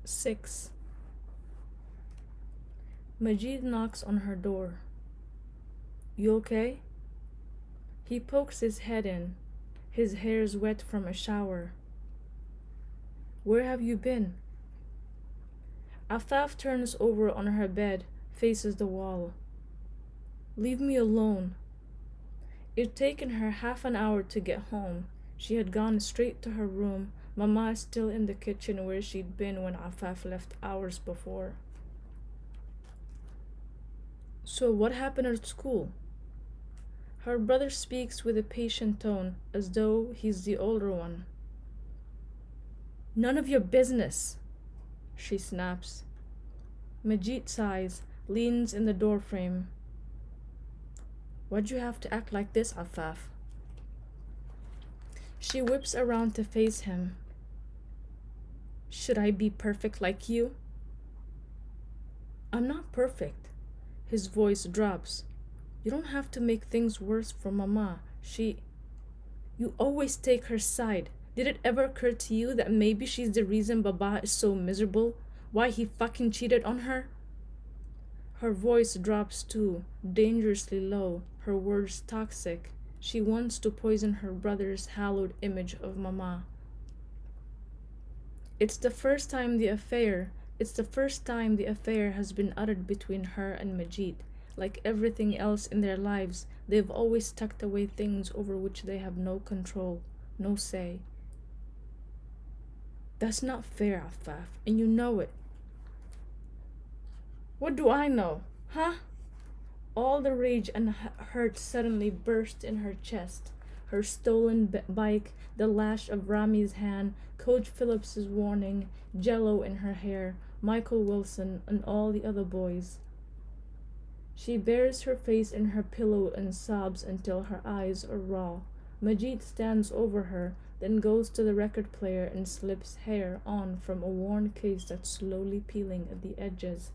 6. Majid knocks on her door. You okay? He pokes his head in. His hair's wet from a shower. Where have you been? Afaf turns over on her bed, faces the wall. Leave me alone. It'd taken her half an hour to get home. She had gone straight to her room. Mama is still in the kitchen where she'd been when Afaf left hours before. So what happened at school? Her brother speaks with a patient tone, as though he's the older one. None of your business, she snaps. Majid sighs, leans in the doorframe. Why'd you have to act like this, Afaf? She whips around to face him. Should I be perfect like you? I'm not perfect. His voice drops. You don't have to make things worse for Mama. You always take her side. Did it ever occur to you that maybe she's the reason Baba is so miserable? Why he fucking cheated on her? Her voice drops too, dangerously low, her words toxic. She wants to poison her brother's hallowed image of Mama. It's the first time the affair has been uttered between her and Majid. Like everything else in their lives, they've always tucked away things over which they have no control, no say. That's not fair, Afaf, and you know it. What do I know, huh? All the rage and hurt suddenly burst in her chest. Her stolen bike, the lash of Rami's hand, Coach Phillips's warning, Jello in her hair, Michael Wilson, and all the other boys. She buries her face in her pillow and sobs until her eyes are raw. Majid stands over her, then goes to the record player and slips hair on from a worn case that's slowly peeling at the edges.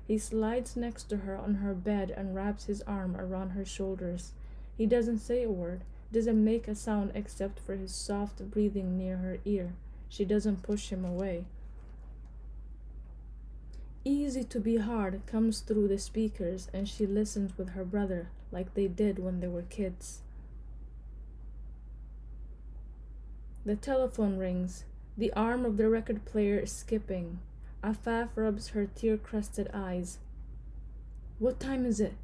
He slides next to her on her bed and wraps his arm around her shoulders. He doesn't say a word, doesn't make a sound except for his soft breathing near her ear. She doesn't push him away. Easy to be hard comes through the speakers, and she listens with her brother like they did when they were kids. The telephone rings. The arm of the record player is skipping. Afaf rubs her tear-crusted eyes. What time is it?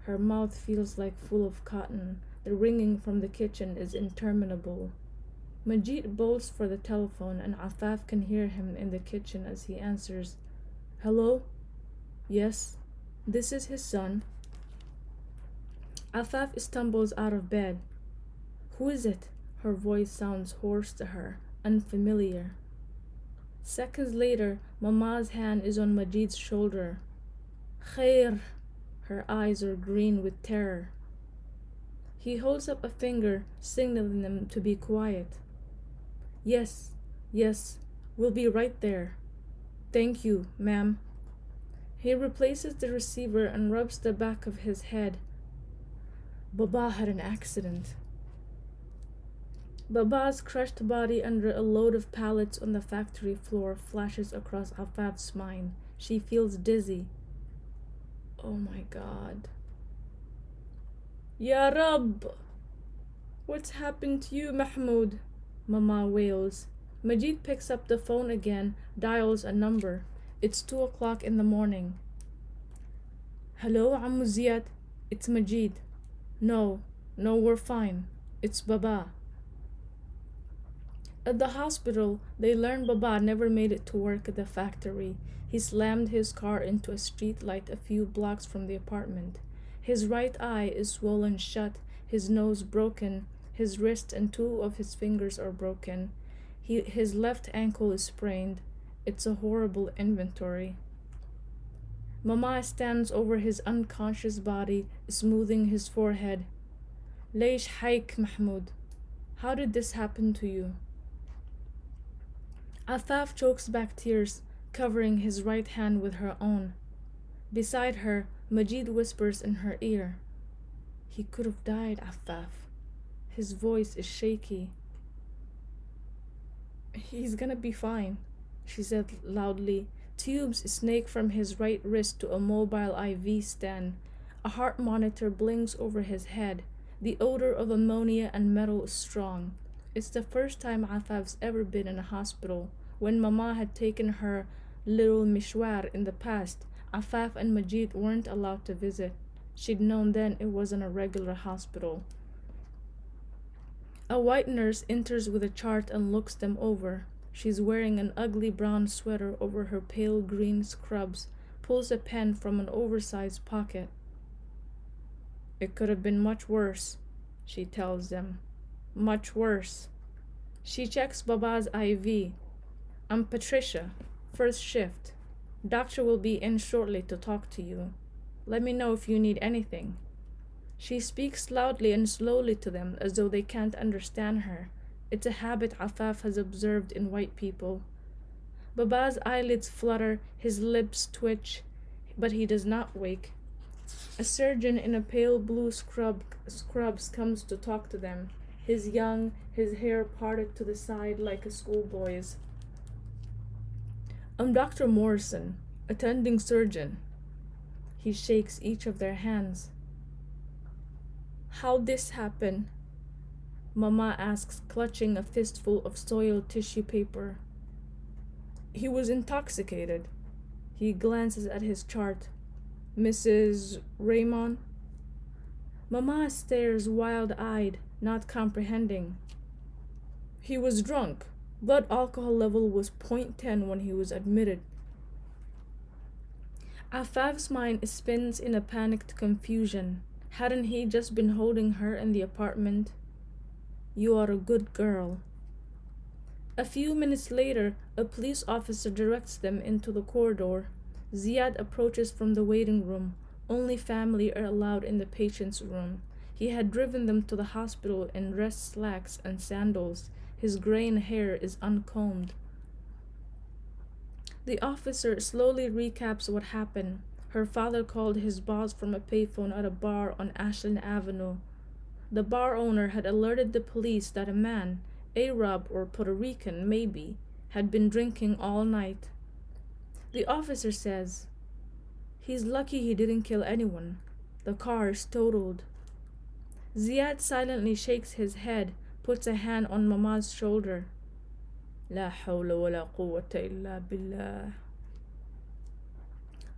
Her mouth feels like full of cotton. The ringing from the kitchen is interminable. Majid bolts for the telephone, and Afaf can hear him in the kitchen as he answers. Hello? Yes, this is his son. Afaf stumbles out of bed. Who is it? Her voice sounds hoarse to her, unfamiliar. Seconds later, Mama's hand is on Majid's shoulder. Khair. Her eyes are green with terror. He holds up a finger, signaling them to be quiet. Yes, we'll be right there. Thank you, ma'am. He replaces the receiver and rubs the back of his head. Baba had an accident. Baba's crushed body under a load of pallets on the factory floor flashes across Afaf's mind. She feels dizzy. Oh my God. Ya Rab! What's happened to you, Mahmoud? Mama wails. Majid picks up the phone again, dials a number. It's 2 o'clock in the morning. Hello, Ammu Ziyad. It's Majid. No, we're fine. It's Baba. At the hospital, they learn Baba never made it to work at the factory. He slammed his car into a street light a few blocks from the apartment. His right eye is swollen shut, his nose broken, his wrist and 2 of his fingers are broken. His left ankle is sprained. It's a horrible inventory. Mama stands over his unconscious body, smoothing his forehead. Leish haik, Mahmoud. How did this happen to you? Afaf chokes back tears, covering his right hand with her own. Beside her, Majid whispers in her ear. He could have died, Afaf. His voice is shaky. He's gonna be fine. she said loudly. Tubes snake from his right wrist to a mobile IV stand. A heart monitor blinks over his head. The odor of ammonia and metal is strong. It's the first time Afaf's ever been in a hospital. When Mama had taken her little mishwar in the past, Afaf and Majid weren't allowed to visit. She'd known then it wasn't a regular hospital. A white nurse enters with a chart and looks them over. She's wearing an ugly brown sweater over her pale green scrubs, pulls a pen from an oversized pocket. It could have been much worse, she tells them. Much worse. She checks Baba's IV. I'm Patricia, first shift. Doctor will be in shortly to talk to you. Let me know if you need anything. She speaks loudly and slowly to them as though they can't understand her. It's a habit Afaf has observed in white people. Baba's eyelids flutter, his lips twitch, but he does not wake. A surgeon in a pale blue scrubs comes to talk to them. His hair parted to the side like a schoolboy's. I'm Dr. Morrison, attending surgeon. He shakes each of their hands. How'd this happen? Mama asks, clutching a fistful of soiled tissue paper. He was intoxicated. He glances at his chart. Mrs. Raymond? Mama stares wild-eyed, not comprehending. He was drunk. Blood alcohol level was .10 when he was admitted. Afaf's mind spins in a panicked confusion. Hadn't he just been holding her in the apartment? You are a good girl. A few minutes later, a police officer directs them into the corridor. Ziad approaches from the waiting room. Only family are allowed in the patient's room. He had driven them to the hospital in dress slacks and sandals. His graying hair is uncombed. The officer slowly recaps what happened. Her father called his boss from a payphone at a bar on Ashland Avenue. The bar owner had alerted the police that a man, Arab or Puerto Rican maybe, had been drinking all night. The officer says, he's lucky he didn't kill anyone. The car is totaled. Ziad silently shakes his head, puts a hand on Mama's shoulder. La hawla wa la quwwata illa billah.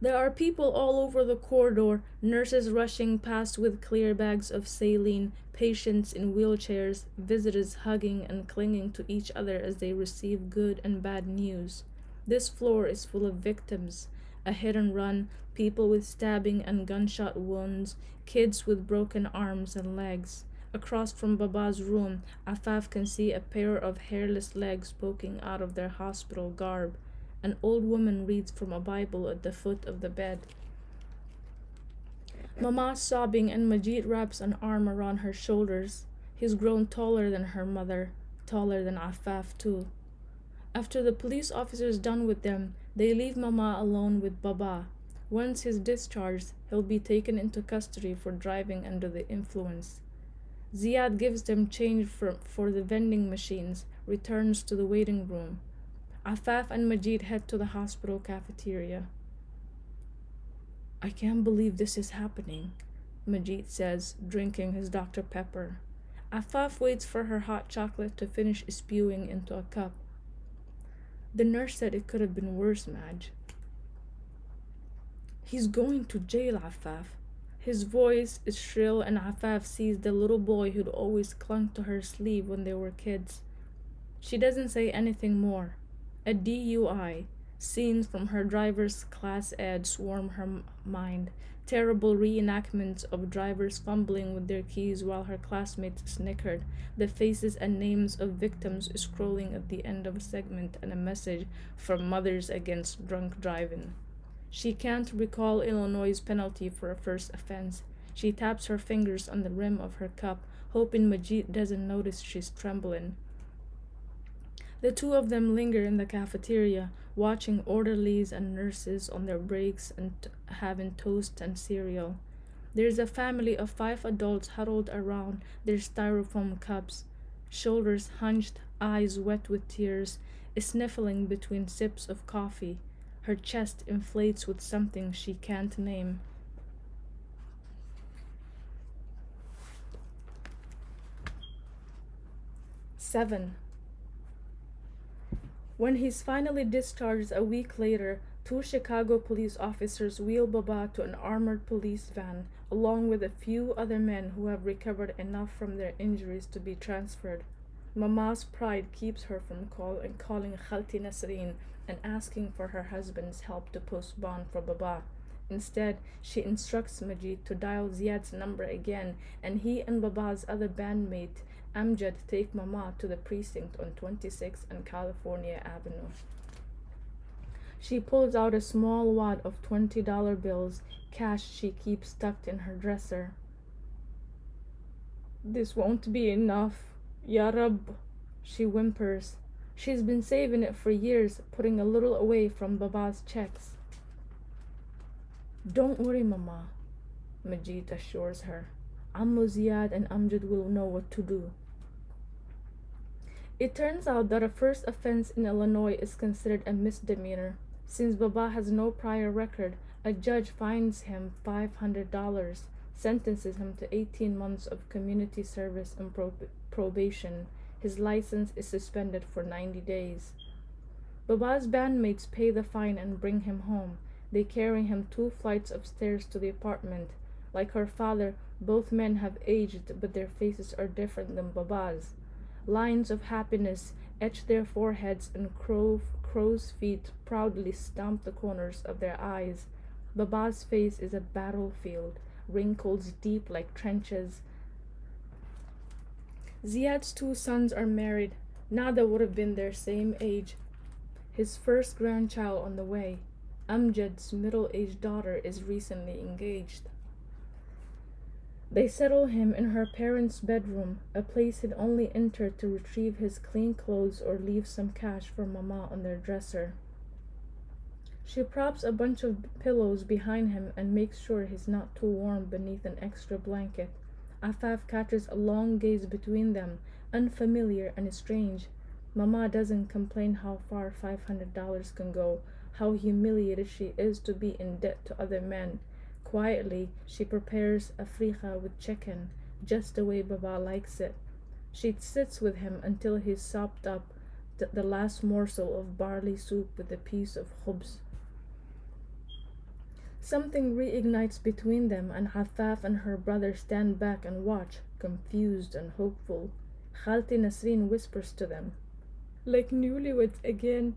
There are people all over the corridor, nurses rushing past with clear bags of saline, patients in wheelchairs, visitors hugging and clinging to each other as they receive good and bad news. This floor is full of victims, a hit and run, people with stabbing and gunshot wounds, kids with broken arms and legs. Across from Baba's room, Afaf can see a pair of hairless legs poking out of their hospital garb. An old woman reads from a Bible at the foot of the bed. Mama's sobbing and Majid wraps an arm around her shoulders. He's grown taller than her mother, taller than Afaf too. After the police officer's done with them, they leave Mama alone with Baba. Once he's discharged, he'll be taken into custody for driving under the influence. Ziad gives them change for the vending machines, returns to the waiting room. Afaf and Majid head to the hospital cafeteria. I can't believe this is happening, Majid says, drinking his Dr. Pepper. Afaf waits for her hot chocolate to finish spewing into a cup. The nurse said it could have been worse, Madge. He's going to jail, Afaf. His voice is shrill and Afaf sees the little boy who'd always clung to her sleeve when they were kids. She doesn't say anything more. A DUI. Scenes from her driver's class ed swarm her mind. Terrible reenactments of drivers fumbling with their keys while her classmates snickered. The faces and names of victims scrolling at the end of a segment and a message from Mothers Against Drunk Driving. She can't recall Illinois' penalty for a first offense. She taps her fingers on the rim of her cup, hoping Majid doesn't notice she's trembling. The two of them linger in the cafeteria, watching orderlies and nurses on their breaks and having toast and cereal. There's a family of 5 adults huddled around their styrofoam cups, shoulders hunched, eyes wet with tears. sniffling between sips of coffee. Her chest inflates with something she can't name. 7. When he's finally discharged a week later, two Chicago police officers wheel Baba to an armored police van, along with a few other men who have recovered enough from their injuries to be transferred. Mama's pride keeps her from calling Khalti Nasreen and asking for her husband's help to post bond for Baba. Instead, she instructs Majid to dial Ziad's number again, and he and Baba's other bandmate Amjad take Mama to the precinct on 26th and California Avenue. She pulls out a small wad of $20 bills, cash she keeps tucked in her dresser. "This won't be enough, Ya Rab," she whimpers. She's been saving it for years, putting a little away from Baba's checks. "Don't worry, Mama," Majid assures her. "Ammu Ziad and Amjad will know what to do." It turns out that a first offense in Illinois is considered a misdemeanor. Since Baba has no prior record, a judge fines him $500, sentences him to 18 months of community service and probation. His license is suspended for 90 days. Baba's bandmates pay the fine and bring him home. They carry him 2 flights of stairs to the apartment. Like her father, both men have aged, but their faces are different than Baba's. Lines of happiness etch their foreheads, and crow's feet proudly stomp the corners of their eyes. Baba's face is a battlefield, wrinkles deep like trenches. Ziad's 2 sons are married. Nada would have been their same age. His first grandchild on the way. Amjad's middle-aged daughter is recently engaged. They settle him in her parents' bedroom, a place he'd only entered to retrieve his clean clothes or leave some cash for Mama on their dresser. She props a bunch of pillows behind him and makes sure he's not too warm beneath an extra blanket. Afaf catches a long gaze between them, unfamiliar and strange. Mama doesn't complain how far $500 can go, how humiliated she is to be in debt to other men. Quietly, she prepares a fricha with chicken, just the way Baba likes it. She sits with him until he's sopped up the last morsel of barley soup with a piece of khubz. Something reignites between them, and Afaf and her brother stand back and watch, confused and hopeful. Khalti Nasreen whispers to them, "Like newlyweds again."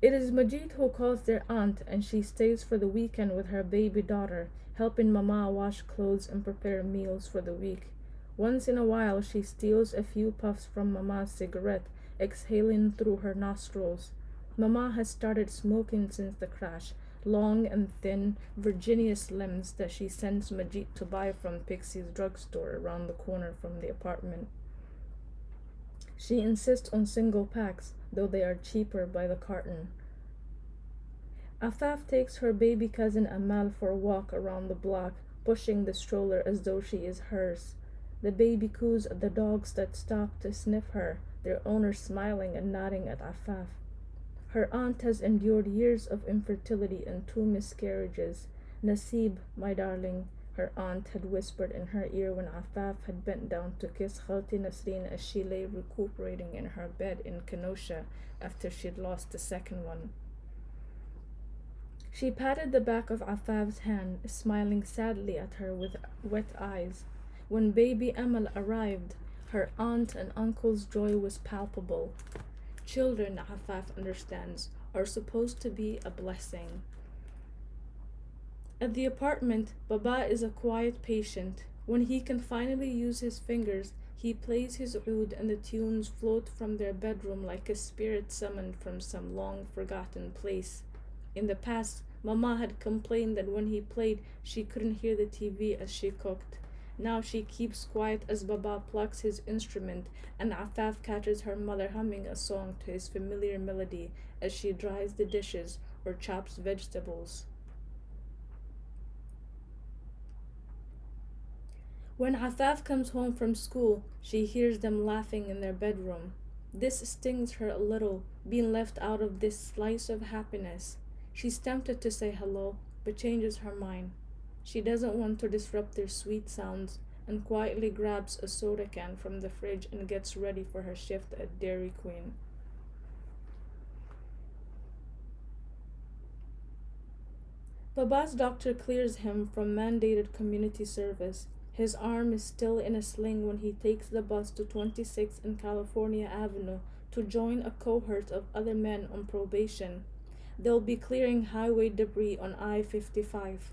It is Majid who calls their aunt, and she stays for the weekend with her baby daughter, helping Mama wash clothes and prepare meals for the week. Once in a while, she steals a few puffs from Mama's cigarette, exhaling through her nostrils. Mama has started smoking since the crash, long and thin Virginia Slims that she sends Majid to buy from Pixie's drugstore around the corner from the apartment. She insists on single packs, though they are cheaper by the carton. Afaf takes her baby cousin Amal for a walk around the block, pushing the stroller as though she is hers. The baby coos at the dogs that stop to sniff her, their owner smiling and nodding at Afaf. Her aunt has endured years of infertility and 2 miscarriages. "Nasib, my darling," her aunt had whispered in her ear when Afaf had bent down to kiss Khalti Nasreen as she lay recuperating in her bed in Kenosha after she'd lost the second one. She patted the back of Afaf's hand, smiling sadly at her with wet eyes. When baby Amal arrived, her aunt and uncle's joy was palpable. Children, Afaf understands, are supposed to be a blessing. At the apartment, Baba is a quiet patient. When he can finally use his fingers, he plays his oud and the tunes float from their bedroom like a spirit summoned from some long-forgotten place. In the past, Mama had complained that when he played, she couldn't hear the TV as she cooked. Now she keeps quiet as Baba plucks his instrument, and Afaf catches her mother humming a song to his familiar melody as she dries the dishes or chops vegetables. When Afaf comes home from school, she hears them laughing in their bedroom. This stings her a little, being left out of this slice of happiness. She's tempted to say hello, but changes her mind. She doesn't want to disrupt their sweet sounds and quietly grabs a soda can from the fridge and gets ready for her shift at Dairy Queen. Baba's doctor clears him from mandated community service. His arm is still in a sling when he takes the bus to 26 and California Avenue to join a cohort of other men on probation. They'll be clearing highway debris on I 55.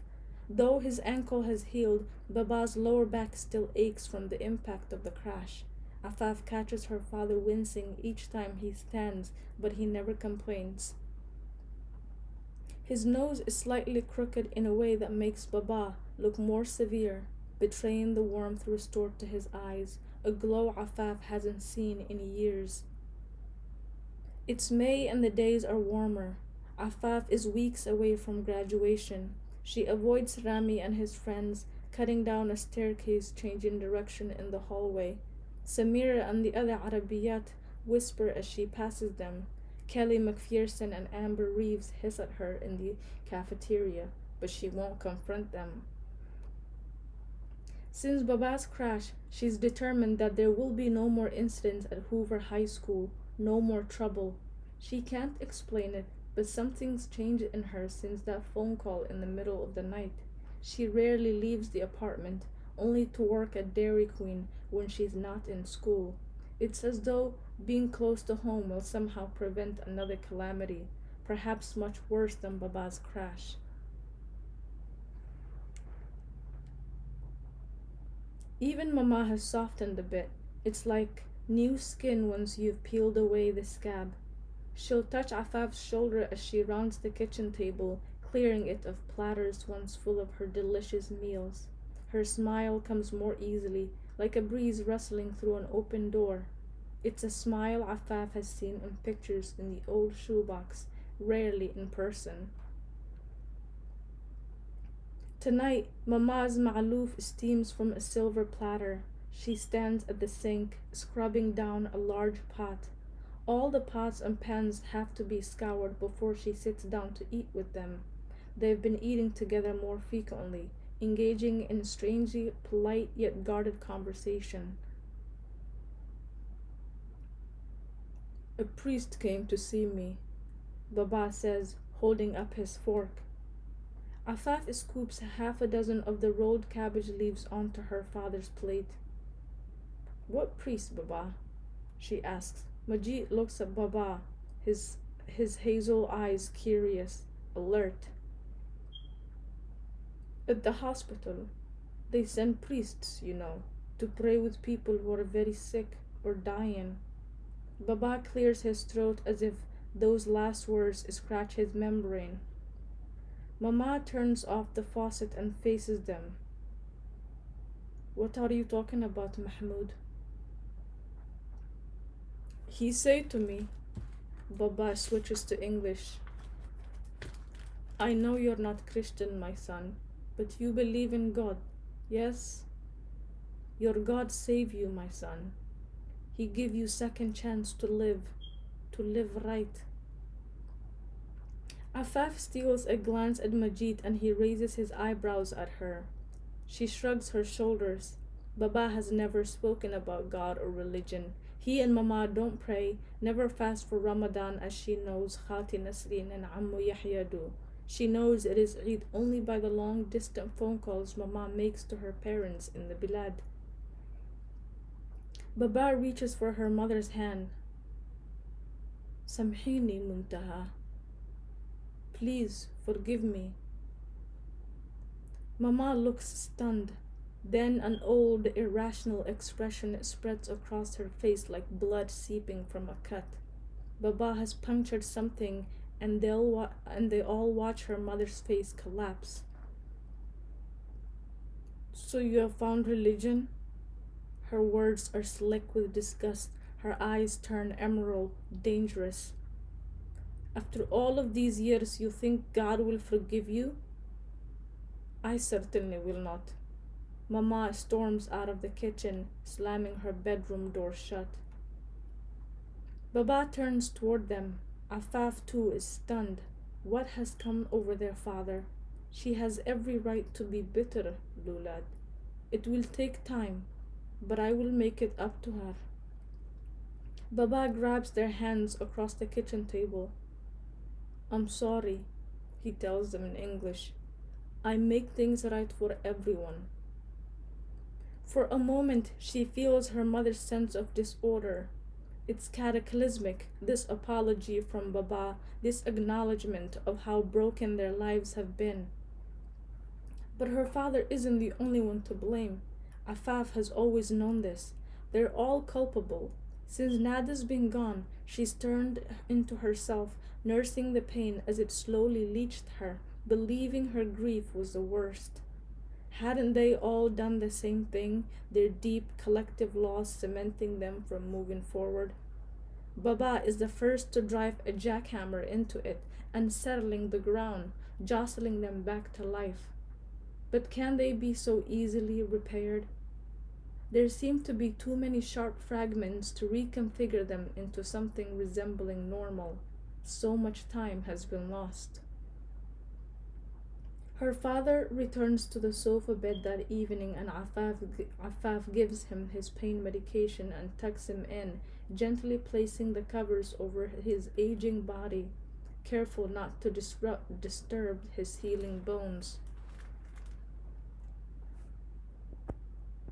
Though his ankle has healed, Baba's lower back still aches from the impact of the crash. Afaf catches her father wincing each time he stands, but he never complains. His nose is slightly crooked in a way that makes Baba look more severe, betraying the warmth restored to his eyes, a glow Afaf hasn't seen in years. It's May and the days are warmer. Afaf is weeks away from graduation. She avoids Rami and his friends, cutting down a staircase, changing direction in the hallway. Samira and the other Arabiyat whisper as she passes them. Kelly McPherson and Amber Reeves hiss at her in the cafeteria, but she won't confront them. Since Baba's crash, she's determined that there will be no more incidents at Hoover High School, no more trouble. She can't explain it, but something's changed in her since that phone call in the middle of the night. She rarely leaves the apartment, only to work at Dairy Queen when she's not in school. It's as though being close to home will somehow prevent another calamity, perhaps much worse than Baba's crash. Even Mama has softened a bit. It's like new skin once you've peeled away the scab. She'll touch Afaf's shoulder as she rounds the kitchen table, clearing it of platters once full of her delicious meals. Her smile comes more easily, like a breeze rustling through an open door. It's a smile Afaf has seen in pictures in the old shoebox, rarely in person. Tonight, Mama's ma'loof steams from a silver platter. She stands at the sink, scrubbing down a large pot. All the pots and pans have to be scoured before she sits down to eat with them. They've been eating together more frequently, engaging in strangely polite yet guarded conversation. A priest came to see me, Baba says, holding up his fork. Afaf scoops half a dozen of the rolled cabbage leaves onto her father's plate. What priest, Baba? She asks. Majid looks at Baba, his hazel eyes curious, alert. At the hospital, they send priests, to pray with people who are very sick or dying. Baba clears his throat as if those last words scratch his membrane. Mama turns off the faucet and faces them. What are you talking about, Mahmoud? He said to me, Baba switches to English. I know you're not Christian, my son, but you believe in God, yes? Your God save you, my son. He give you second chance to live right. Afaf steals a glance at Majid and he raises his eyebrows at her. She shrugs her shoulders. Baba has never spoken about God or religion. He and Mama don't pray, never fast for Ramadan as she knows Khati Nasreen and Ammu Yahya do. She knows it is Eid only by the long distant phone calls Mama makes to her parents in the Bilad. Baba reaches for her mother's hand. Samhini Muntaha. Please forgive me. Mama looks stunned. Then an old, irrational expression spreads across her face like blood seeping from a cut. Baba has punctured something, and they all watch her mother's face collapse. So you have found religion? Her words are slick with disgust. Her eyes turn emerald, dangerous. After all of these years, you think God will forgive you? I certainly will not. Mama storms out of the kitchen, slamming her bedroom door shut. Baba turns toward them. Afaf too is stunned. What has come over their father? She has every right to be bitter, Lulad. It will take time, but I will make it up to her. Baba grabs their hands across the kitchen table. I'm sorry, he tells them in English. I make things right for everyone. For a moment, she feels her mother's sense of disorder. It's cataclysmic, this apology from Baba, this acknowledgement of how broken their lives have been. But her father isn't the only one to blame. Afaf has always known this. They're all culpable. Since Nada's been gone, she's turned into herself, nursing the pain as it slowly leached her, believing her grief was the worst. Hadn't they all done the same thing, their deep collective loss cementing them from moving forward? Baba is the first to drive a jackhammer into it, unsettling the ground, jostling them back to life. But can they be so easily repaired? There seem to be too many sharp fragments to reconfigure them into something resembling normal. So much time has been lost. Her father returns to the sofa bed that evening and Afaf gives him his pain medication and tucks him in, gently placing the covers over his aging body, careful not to disturb his healing bones.